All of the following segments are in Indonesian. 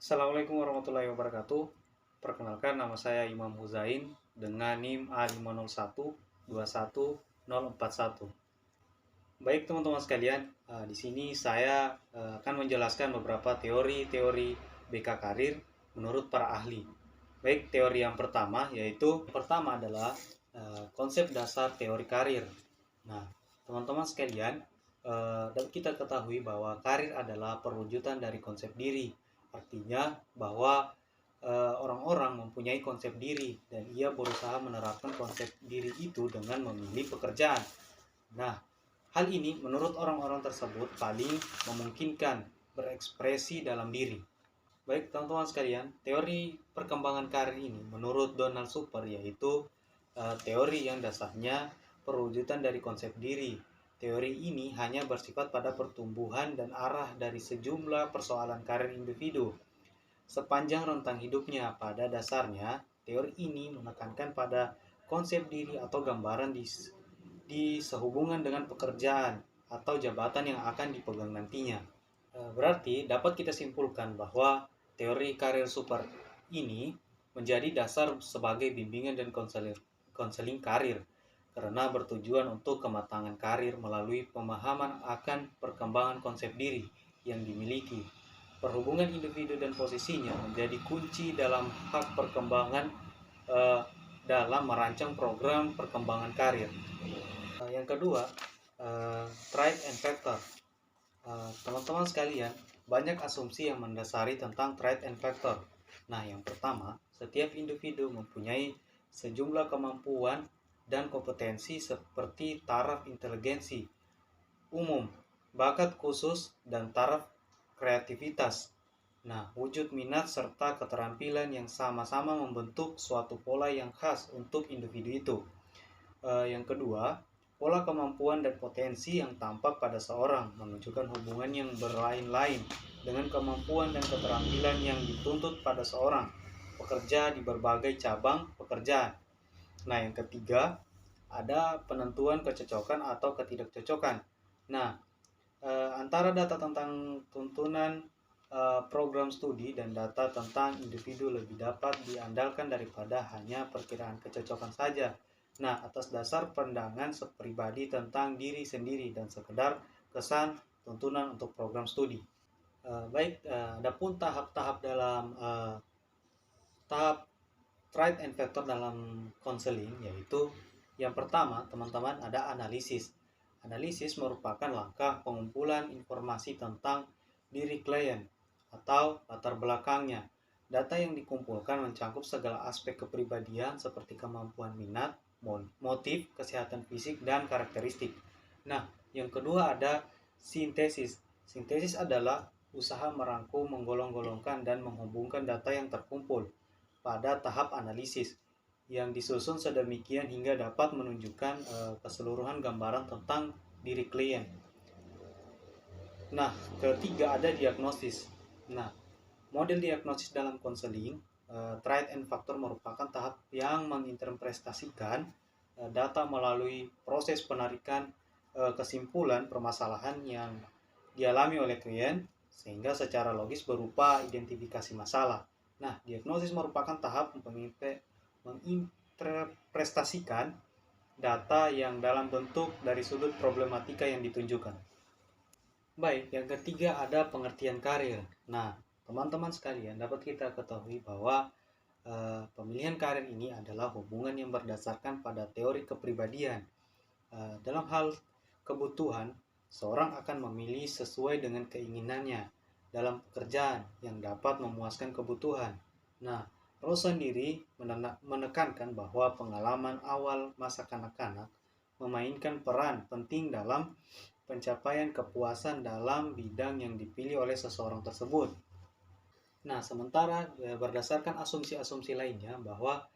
Assalamualaikum warahmatullahi wabarakatuh. Perkenalkan, nama saya Imam Huzain dengan NIM A501-21041. Baik teman-teman sekalian, di sini saya akan menjelaskan beberapa teori-teori BK karir menurut para ahli. Baik, teori yang pertama yaitu adalah konsep dasar teori karir. Nah, teman-teman sekalian, dapat kita ketahui bahwa karir adalah perwujudan dari konsep diri. Artinya bahwa orang-orang mempunyai konsep diri dan ia berusaha menerapkan konsep diri itu dengan memilih pekerjaan. Nah, hal ini menurut orang-orang tersebut paling memungkinkan berekspresi dalam diri. Baik teman-teman sekalian, teori perkembangan karir ini menurut Donald Super yaitu teori yang dasarnya perwujudan dari konsep diri. Teori ini hanya bersifat pada pertumbuhan dan arah dari sejumlah persoalan karir individu sepanjang rentang hidupnya. Pada dasarnya, teori ini menekankan pada konsep diri atau gambaran di sehubungan dengan pekerjaan atau jabatan yang akan dipegang nantinya. Berarti dapat kita simpulkan bahwa teori karir super ini menjadi dasar sebagai bimbingan dan konseling karir karena bertujuan untuk kematangan karir melalui pemahaman akan perkembangan konsep diri yang dimiliki. Perhubungan individu dan posisinya menjadi kunci dalam hak perkembangan dalam merancang program perkembangan karir. Yang kedua, Tried and Factor. Teman-teman sekalian, banyak asumsi yang mendasari tentang Tried and Factor. Nah, yang pertama, setiap individu mempunyai sejumlah kemampuan dan kompetensi seperti taraf inteligensi umum, bakat khusus, dan taraf kreativitas. Nah, wujud minat serta keterampilan yang sama-sama membentuk suatu pola yang khas untuk individu itu. Yang kedua, pola kemampuan dan potensi yang tampak pada seorang menunjukkan hubungan yang berlain-lain dengan kemampuan dan keterampilan yang dituntut pada seorang pekerja di berbagai cabang pekerjaan. Nah, yang ketiga, ada penentuan kecocokan atau ketidakcocokan. Nah, antara data tentang tuntunan program studi dan data tentang individu lebih dapat diandalkan daripada hanya perkiraan kecocokan saja. Nah, atas dasar pandangan pribadi tentang diri sendiri dan sekedar kesan tuntunan untuk program studi. Baik, adapun tahap-tahap dalam tahap tried and factor dalam konseling yaitu yang pertama, teman-teman, ada analisis. Analisis merupakan langkah pengumpulan informasi tentang diri klien atau latar belakangnya. Data yang dikumpulkan mencakup segala aspek kepribadian seperti kemampuan minat, motif, kesehatan fisik, dan karakteristik. Nah, yang kedua ada sintesis. Sintesis adalah usaha merangkum, menggolong-golongkan, dan menghubungkan data yang terkumpul pada tahap analisis yang disusun sedemikian hingga dapat menunjukkan keseluruhan gambaran tentang diri klien. Nah, ketiga ada diagnosis. Nah, model diagnosis dalam konseling, tried and factor merupakan tahap yang menginterpretasikan data melalui proses penarikan kesimpulan permasalahan yang dialami oleh klien sehingga secara logis berupa identifikasi masalah. Nah, diagnosis merupakan tahap menginterpretasikan data yang dalam bentuk dari sudut problematika yang ditunjukkan. Baik, yang ketiga ada pengertian karir. Nah, teman-teman sekalian, dapat kita ketahui bahwa pemilihan karir ini adalah hubungan yang berdasarkan pada teori kepribadian. Dalam hal kebutuhan, seorang akan memilih sesuai dengan keinginannya dalam pekerjaan yang dapat memuaskan kebutuhan. Nah, Rose sendiri menekankan bahwa pengalaman awal masa kanak-kanak memainkan peran penting dalam pencapaian kepuasan dalam bidang yang dipilih oleh seseorang tersebut. Nah, sementara berdasarkan asumsi-asumsi lainnya bahwa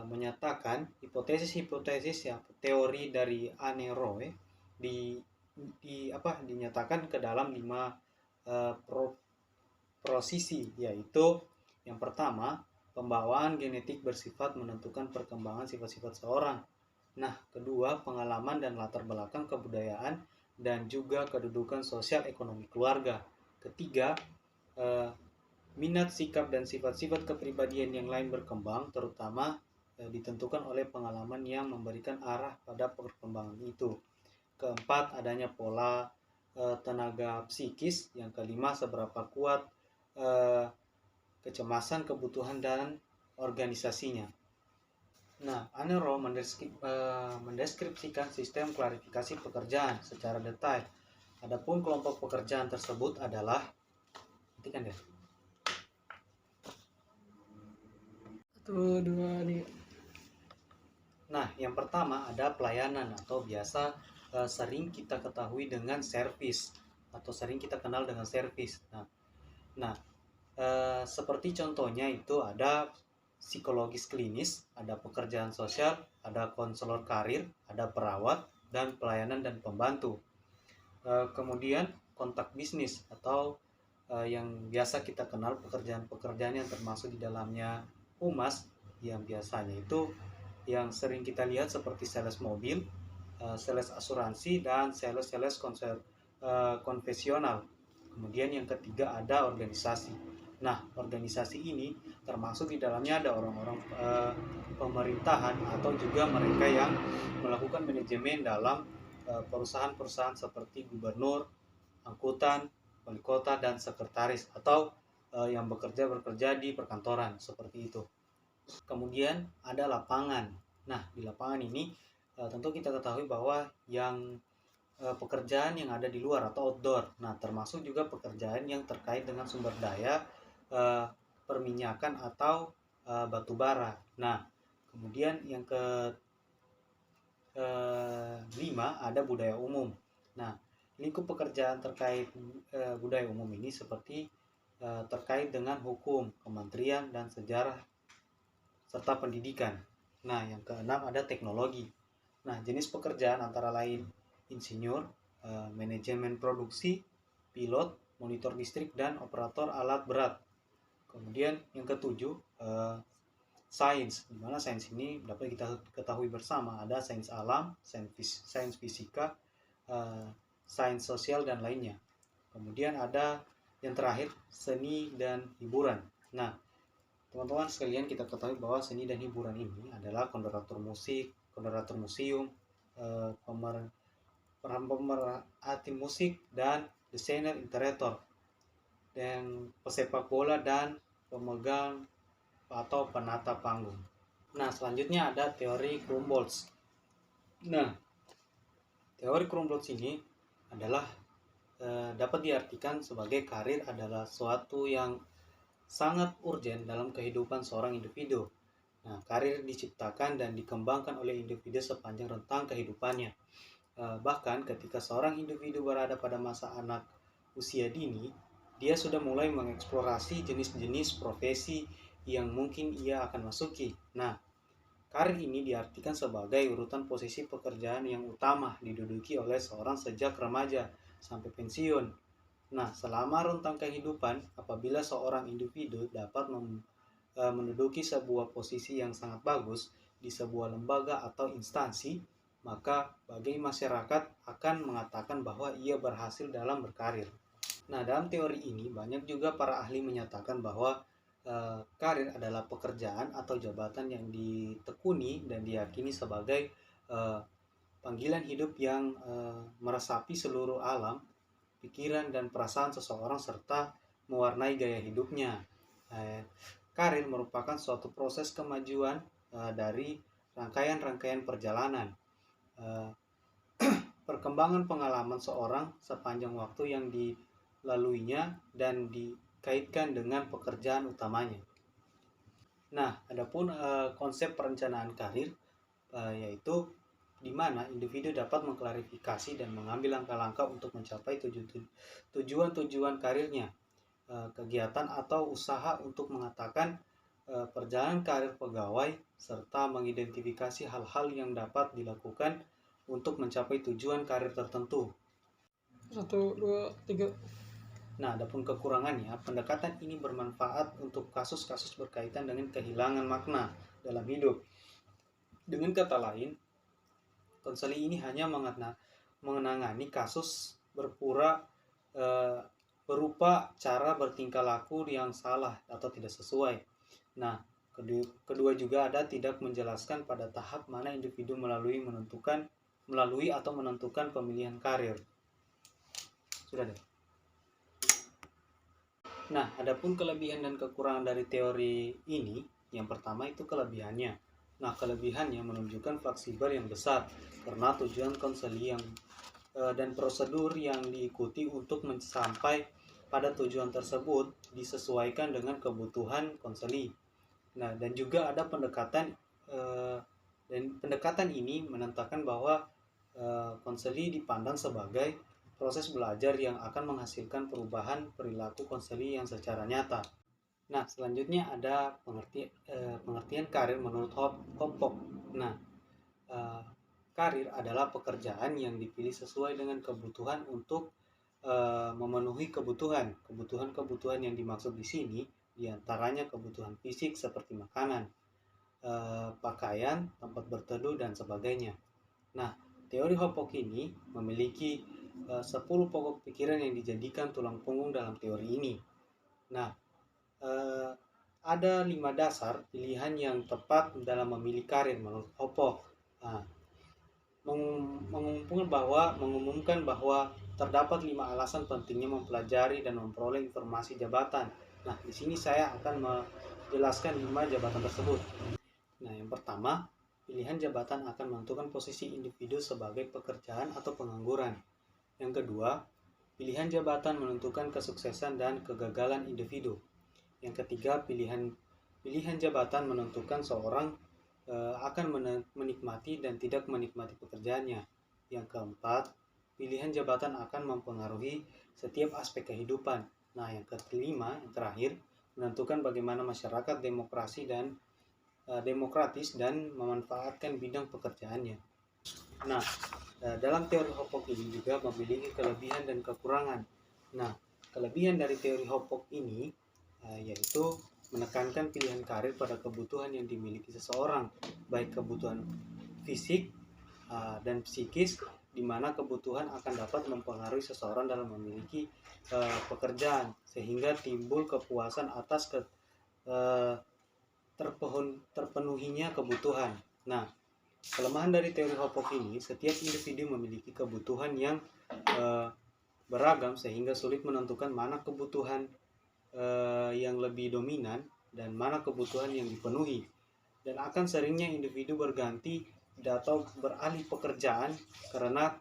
menyatakan hipotesis-hipotesis yang teori dari Anne Roy dinyatakan ke dalam 5 prosesi, yaitu yang pertama, pembawaan genetik bersifat menentukan perkembangan sifat-sifat seorang. Nah, kedua, pengalaman dan latar belakang kebudayaan dan juga kedudukan sosial ekonomi keluarga. Ketiga, Minat, sikap, dan sifat-sifat kepribadian yang lain berkembang, terutama ditentukan oleh pengalaman yang memberikan arah pada perkembangan itu. Keempat, adanya pola tenaga psikis. Yang kelima, seberapa kuat kecemasan, kebutuhan, dan organisasinya. Nah, Anero mendeskripsikan sistem klarifikasi pekerjaan secara detail. Adapun kelompok pekerjaan tersebut adalah, kan ya? Satu, dua, nih. Nah, yang pertama ada pelayanan atau biasa sering kita ketahui dengan servis atau sering kita kenal dengan servis. Nah, seperti contohnya itu ada psikologis klinis, ada pekerjaan sosial, ada konselor karir, ada perawat, dan pelayanan dan pembantu. Kemudian kontak bisnis atau yang biasa kita kenal pekerjaan-pekerjaan yang termasuk di dalamnya humas, yang biasanya itu yang sering kita lihat seperti sales mobil, sales asuransi, dan sales konvensional. Kemudian yang ketiga ada organisasi. Nah, organisasi ini termasuk di dalamnya ada orang-orang pemerintahan atau juga mereka yang melakukan manajemen dalam perusahaan-perusahaan seperti gubernur, angkutan, wali kota, dan sekretaris, atau yang bekerja di perkantoran seperti itu. Kemudian ada lapangan. Nah, di lapangan ini tentu kita ketahui bahwa yang pekerjaan yang ada di luar atau outdoor. Nah, termasuk juga pekerjaan yang terkait dengan sumber daya perminyakan atau batu bara. Nah, kemudian yang ke 5 ada budaya umum. Nah, lingkup pekerjaan terkait budaya umum ini seperti terkait dengan hukum, kementerian, dan sejarah serta pendidikan. Nah, yang keenam ada teknologi. Nah, jenis pekerjaan antara lain insinyur, manajemen produksi, pilot, monitor listrik, dan operator alat berat. Kemudian yang ketujuh, sains, di mana sains ini dapat kita ketahui bersama ada sains alam, sains fisika, sains sosial, dan lainnya. Kemudian ada yang terakhir, seni dan hiburan. Nah, teman-teman sekalian, kita ketahui bahwa seni dan hiburan ini adalah konduktor musik, konduktor museum, pemerhati musik, dan desainer interior, dan pesepak bola, dan pemegang atau penata panggung. Nah, selanjutnya ada teori Krumboltz. Nah, teori Krumboltz ini adalah dapat diartikan sebagai karir adalah suatu yang sangat urgen dalam kehidupan seorang individu. Nah, karir diciptakan dan dikembangkan oleh individu sepanjang rentang kehidupannya. Bahkan ketika seorang individu berada pada masa anak usia dini, dia sudah mulai mengeksplorasi jenis-jenis profesi yang mungkin ia akan masuki. Nah, karir ini diartikan sebagai urutan posisi pekerjaan yang utama diduduki oleh seorang sejak remaja sampai pensiun. Nah, selama rentang kehidupan, apabila seorang individu dapat menduduki sebuah posisi yang sangat bagus di sebuah lembaga atau instansi, maka bagi masyarakat akan mengatakan bahwa ia berhasil dalam berkarir. Nah, dalam teori ini banyak juga para ahli menyatakan bahwa karir adalah pekerjaan atau jabatan yang ditekuni dan diyakini sebagai panggilan hidup yang meresapi seluruh alam, pikiran, dan perasaan seseorang serta mewarnai gaya hidupnya. Karir merupakan suatu proses kemajuan dari rangkaian-rangkaian perjalanan. Perkembangan pengalaman seorang sepanjang waktu yang dilaluinya dan dikaitkan dengan pekerjaan utamanya. Nah, adapun konsep perencanaan karir yaitu di mana individu dapat mengklarifikasi dan mengambil langkah-langkah untuk mencapai tujuan-tujuan karirnya, kegiatan atau usaha untuk mengatakan perjalanan karir pegawai, serta mengidentifikasi hal-hal yang dapat dilakukan untuk mencapai tujuan karir tertentu. 1, 2, 3. Nah, adapun kekurangannya, pendekatan ini bermanfaat untuk kasus-kasus berkaitan dengan kehilangan makna dalam hidup. Dengan kata lain, konseli ini hanya menangani kasus berupa cara bertingkah laku yang salah atau tidak sesuai. Nah, kedua juga ada tidak menjelaskan pada tahap mana individu melalui atau menentukan pemilihan karir. Sudah deh. Nah, adapun kelebihan dan kekurangan dari teori ini, yang pertama itu kelebihannya. Nah, kelebihannya menunjukkan fleksibel yang besar karena tujuan konseli dan prosedur yang diikuti untuk mencapai pada tujuan tersebut disesuaikan dengan kebutuhan konseli. Nah, dan juga ada pendekatan ini menentukan bahwa konseli dipandang sebagai proses belajar yang akan menghasilkan perubahan perilaku konseli yang secara nyata. Nah, selanjutnya ada pengertian karir menurut Hopok. Nah, karir adalah pekerjaan yang dipilih sesuai dengan kebutuhan untuk memenuhi kebutuhan yang dimaksud di sini diantaranya kebutuhan fisik seperti makanan, pakaian, tempat berteduh dan sebagainya. Nah, teori Hopok ini memiliki 10 pokok pikiran yang dijadikan tulang punggung dalam teori ini. Nah, ada 5 dasar pilihan yang tepat dalam memilih karir menurut Hopok. Nah, mengumumkan bahwa terdapat 5 alasan pentingnya mempelajari dan memperoleh informasi jabatan. Nah, di sini saya akan menjelaskan 5 jabatan tersebut. Nah, yang pertama, pilihan jabatan akan menentukan posisi individu sebagai pekerjaan atau pengangguran. Yang kedua, pilihan jabatan menentukan kesuksesan dan kegagalan individu. Yang ketiga, pilihan jabatan menentukan seorang akan menikmati dan tidak menikmati pekerjaannya. Yang keempat, pilihan jabatan akan mempengaruhi setiap aspek kehidupan. Nah, yang kelima, yang terakhir, menentukan bagaimana masyarakat demokratis dan memanfaatkan bidang pekerjaannya. Nah, dalam teori Hopok ini juga memiliki kelebihan dan kekurangan. Nah, kelebihan dari teori Hopok ini yaitu menekankan pilihan karir pada kebutuhan yang dimiliki seseorang, baik kebutuhan fisik dan psikis, di mana kebutuhan akan dapat mempengaruhi seseorang dalam memiliki pekerjaan, sehingga timbul kepuasan atas terpenuhinya kebutuhan. Nah, kelemahan dari teori Hopok ini, setiap individu memiliki kebutuhan yang beragam sehingga sulit menentukan mana kebutuhan yang lebih dominan dan mana kebutuhan yang dipenuhi, dan akan seringnya individu berganti atau beralih pekerjaan karena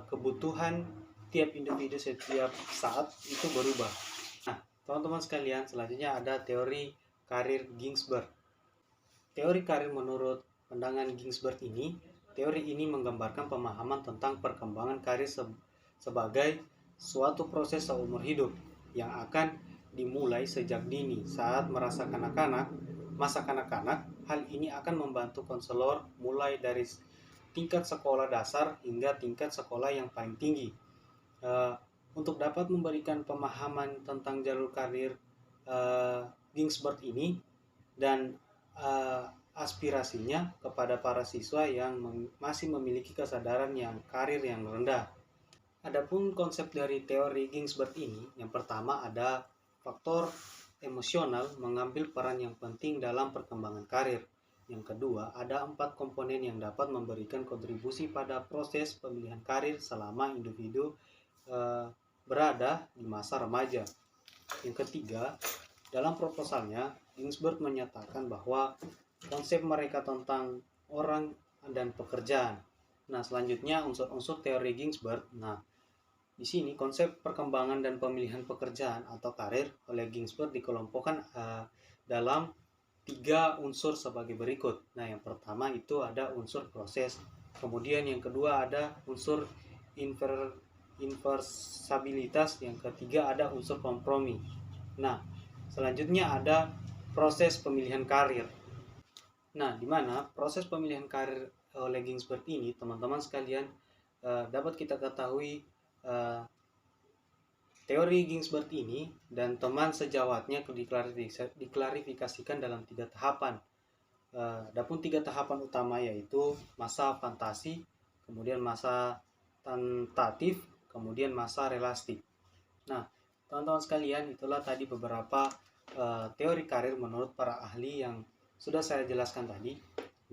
kebutuhan tiap individu setiap saat itu berubah. Nah, teman-teman sekalian, selanjutnya ada teori karir Ginsberg. Teori karir menurut pandangan Ginsberg ini, teori ini menggambarkan pemahaman tentang perkembangan karir sebagai suatu proses seumur hidup yang akan dimulai sejak dini. Saat masa kanak-kanak, hal ini akan membantu konselor mulai dari tingkat sekolah dasar hingga tingkat sekolah yang paling tinggi untuk dapat memberikan pemahaman tentang jalur karir Ginsberg ini dan aspirasinya kepada para siswa yang masih memiliki kesadaran karir yang rendah. Adapun konsep dari teori Ginsberg ini, yang pertama ada faktor emosional mengambil peran yang penting dalam perkembangan karir. Yang kedua, ada 4 komponen yang dapat memberikan kontribusi pada proses pemilihan karir selama individu berada di masa remaja. Yang ketiga, dalam proposalnya, Ginsberg menyatakan bahwa konsep mereka tentang orang dan pekerjaan. Nah, selanjutnya unsur-unsur teori Ginsberg. Nah, di sini konsep perkembangan dan pemilihan pekerjaan atau karir oleh Ginsberg dikelompokkan dalam 3 unsur sebagai berikut. Nah, yang pertama itu ada unsur proses. Kemudian yang kedua ada unsur inversabilitas. Yang ketiga ada unsur kompromi. Nah, selanjutnya ada proses pemilihan karir. Nah, di mana proses pemilihan karir oleh Ginsberg ini, teman-teman sekalian, dapat kita ketahui teori Ginsberg ini dan teman sejawatnya diklarifikasikan dalam 3 tahapan. Adapun 3 tahapan utama yaitu masa fantasi, kemudian masa tentatif, kemudian masa realistik. Nah, teman-teman sekalian, itulah tadi beberapa teori karir menurut para ahli yang sudah saya jelaskan tadi.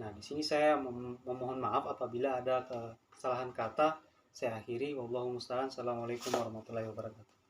Nah, di sini saya memohon maaf apabila ada kesalahan kata. Saya akhiri. Wallahu musta'an. Assalamualaikum warahmatullahi wabarakatuh.